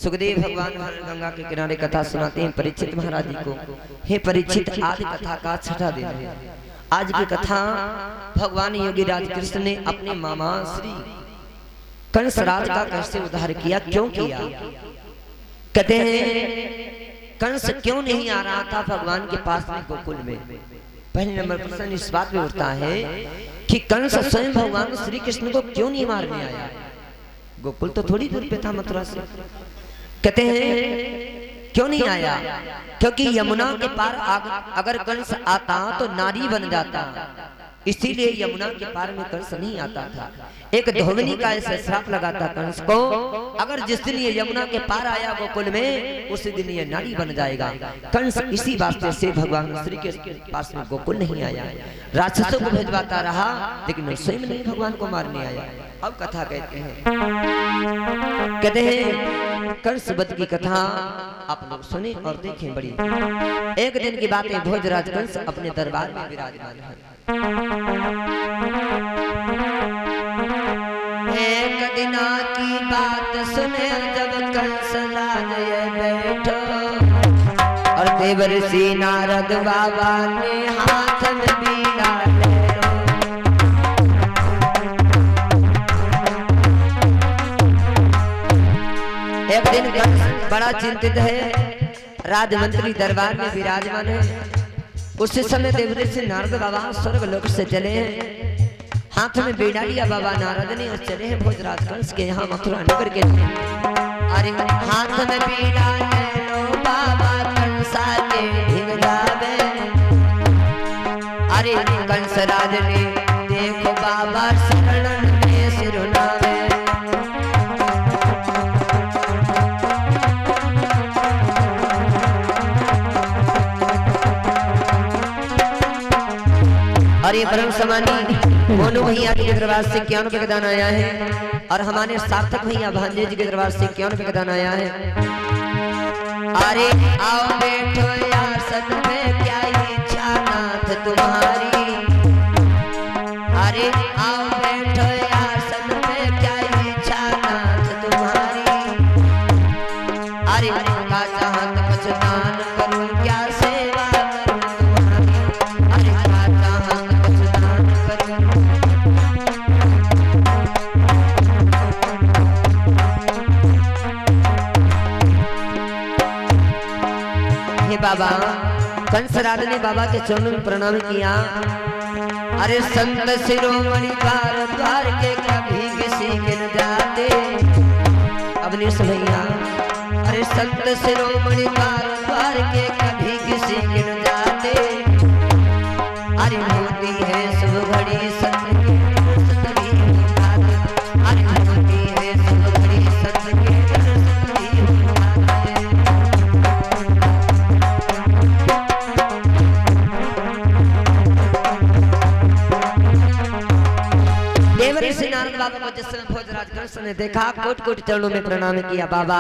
सुखदेव भगवान गंगा के किनारे कथा सुनाते हैं परीक्षित महाराज जी को। हे परीक्षित, आज कथा का छठा दिन है। आज की कथा भगवान योगी राज कृष्ण ने अपने मामा श्री कंसराज का कैसे उद्धार किया, क्यों किया। कहते हैं कंस क्यों नहीं आ रहा था भगवान के पास में गोकुल में। पहले नंबर प्रश्न इस बात में उठता है कि कंस स्वयं भगवान श्री कृष्ण को क्यों नहीं मारने आया। गोकुल तो थोड़ी दूर पे था मथुरा से। कहते हैं क्यों नहीं आया, क्योंकि यमुना के पार अगर कंस आता तो नारी बन जाता, इसीलिए यमुना के पार में कंस नहीं आता था। एक धोबिनी का ऐसा श्राप लगाता कंस को, अगर जिस दिन ये यमुना के पार आया गोकुल में, उसी दिन ये नारी बन जाएगा। कंस इसी वास्ते से भगवान श्री के पास में गोकुल नहीं आया, राक्षसों को भेजवाता रहा, लेकिन स्वयं नहीं भगवान को मारने आया। अब कथा कहते हैं कंस वध की कथा आप लोग सुने और देखें। बड़ी एक दिन की बात है, भोजराज कंस अपने दरबार में विराजमान है। एक दिना की बात सुने जब कंस राज बैठो, और देवर्षि नारद बाबा ने हाथ में बीड़ा ले। एक दिन कंस बड़ा चिंतित है, राजमंत्री दरबार में विराजमान है। उसी समय देवर्षि नारद बाबा स्वर्ग लोक से चले हैं, हाथ में बीड़ा लिया बाबा नारद ने, और चले हैं भोजराज कंस के यहाँ मथुरा नगर के। अरे हाथ में बीड़ा ले लो बाबा कंसा के ढिंगलावे। अरे कंस राज ने देखो बाबा शरण में सिरुनावे। और ये परम समानी मोनू भैया के दरबार से 91 का दान आया है, और हमारे सार्थक भैया भांजे जी के दरबार से 91 का दान आया है। अरे आओ बैठो आसन में, क्या इच्छा नाथ तुम्हारी। अरे आओ बैठो आसन में, क्या इच्छा नाथ तुम्हारी। अरे का चाहत कुछ दान करूं, क्या सेवा करूं तुम्हारी। अरे का चाहत बाबा। कंसराज ने बाबा के चरणों में प्रणाम किया। अरे संत शिरोमणि द्वार के कभी किसी के न जाते। अब निश भैया, अरे संत शिरोमणि द्वार के कभी किसी के न जाते। अरे होती है शुभ घड़ी सत्य की अरे होती है शुभ घड़ी सत्य की। देवर्षि नारद बाबा को जिस समय भोजराज कंस ने देखा, कोट कोट चरणों में प्रणाम किया। बाबा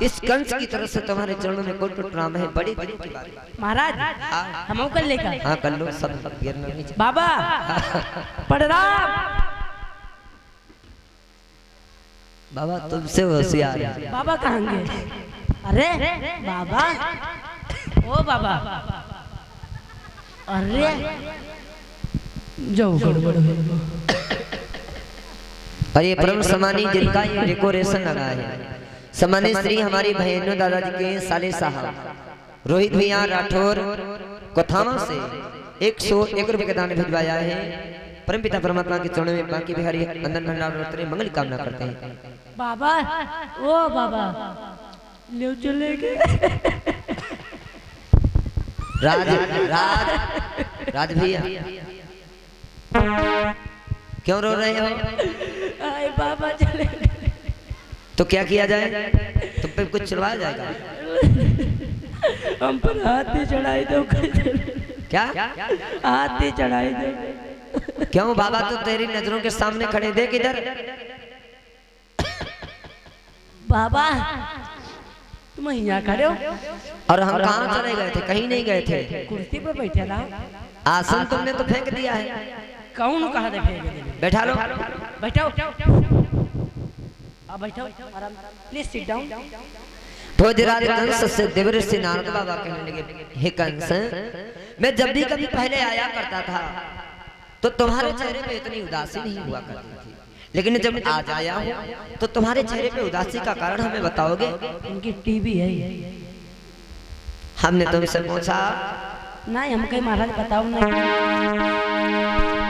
इस कंस की तरफ से तुम्हारे चरणों में कोट कोट प्रणाम है, बड़ी बड़ी की बात है महाराज। हम कर लेकर हाँ कर लो, सब गिरना नीचे। बाबा प्रणाम। बाबा तुमसे होशियार है। बाबा कहाँ गए? अरे बाबा, ओ बाबा, अरे जाओ गड़बड़ है। और ये परम समानी जिनका ये डेकोरेशन लगा है, समानी श्री हमारी बहनों दादाजी के साले साहब रोहित भैया राठौर कोथामा से 101 रुपए का दान भिजवाया है। परम पिता परमात्मा के चरणों में बाकी बिहारी अंदर भंडार मंगल कामना करते हैं। बाबा ओ बाबा ले चले गए। राज राज राज भैया क्यों रो रहे हो? आए बाबा चले गए। तो क्या किया जाए? तुम पे कुछ चलवाया जाएगा? हम पर हाथ ही चढ़ाई दो। क्या हाथ ही चढ़ाई दो। क्यों बाबा तो तेरी नजरों के सामने खड़े, देख इधर। बाबा तुम यहाँ खड़े हो, और हम कहाँ चले गए थे? कहीं नहीं गए थे, कुर्सी पर बैठे रहा। आसन तुमने तो फेंक दिया है। कौन कहा दे फेंक दे? बैठा लो, बैठो। आप बैठो आराम, please sit down. Bhojraj Kansa से देवर्षि नारद बाबा कहने लगे, हे कंस, मैं जब भी कभी पहले आया करता था तो तुम्हारे चेहरे पे इतनी उदासी नहीं हुआ करती थी, लेकिन जब आज आया हूँ तो तुम्हारे चेहरे पे उदासी का कारण हमें बताओगे? इनकी टीवी है। हमने तुमसे पूछा नहीं, हम कहीं महाराज बताओ नहीं।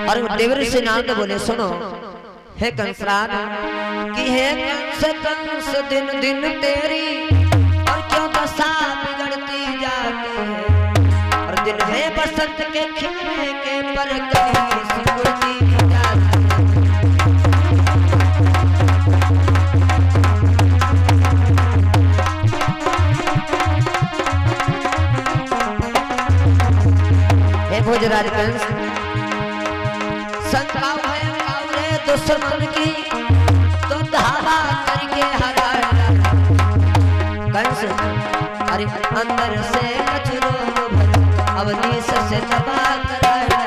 और देवर्षि नारद बोले, सुनो हे कंसराज, कि हे कंस कंस दिन दिन तेरी और क्यों दशा बिगड़ती जाती है, और दिन में बसंत के खिलने के पर कहीं सिकुड़ती जाती है। हे भोजराज कंस, संताव है कावरे दुश्मन की तो धावा करके हराया कंस, अरे अंदर से कचरो अवनीश से तबाह कराया।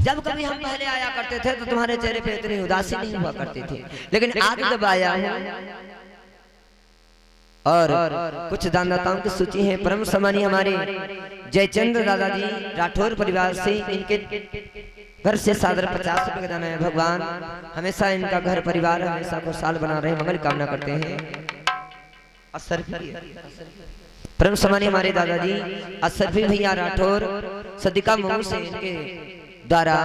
जब कभी हम पहले आया करते थे तो तुम्हारे चेहरे पे इतनी उदासी नहीं हुआ करती थी, लेकिन आज जब आया हूं और कुछ दानदाताओं की सूची है। परम सम्मानीय हमारे जयचंद्र दादाजी राठौर परिवार से इनके घर से सादर 50 रुपए का दान है। भगवान हमेशा इनका घर परिवार हमेशा खुशहाल बना रहे, मंगल कामना करते हैं। परम सम्मानीय हमारे दादाजी असरफी भैया राठौर सदिका मऊ से इनके द्वारा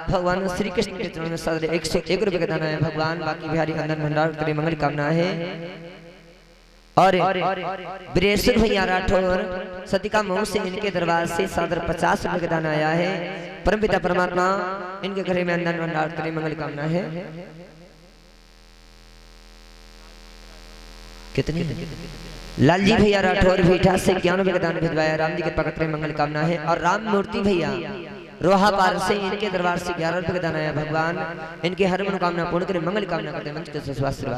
भगवान श्री कृष्ण के चरणों में सादर 101 रुपए का दान है। भगवान बाकी बिहारी अंदर भंडार करे, मंगल कामना है। और ब्रेसुर भैया राठौर सतिका मऊ से इनके दरबार से सादर 50 रुपए का दान आया है। परमपिता परमात्मा इनके घर में अंदर भंडार करे, मंगल कामना है। कितनी? लालजी भैया राठौर भीठा से 91 रुपए का दान भिजवाया, राम जी के पकड़ करे, मंगल कामना है। और राम मूर्ति भैया रोहा पार से इनके दरबार से 11 रुपए का दान आया। भगवान इनके हर मनोकामना पूर्ण करे, मंगल कामना करते हैं।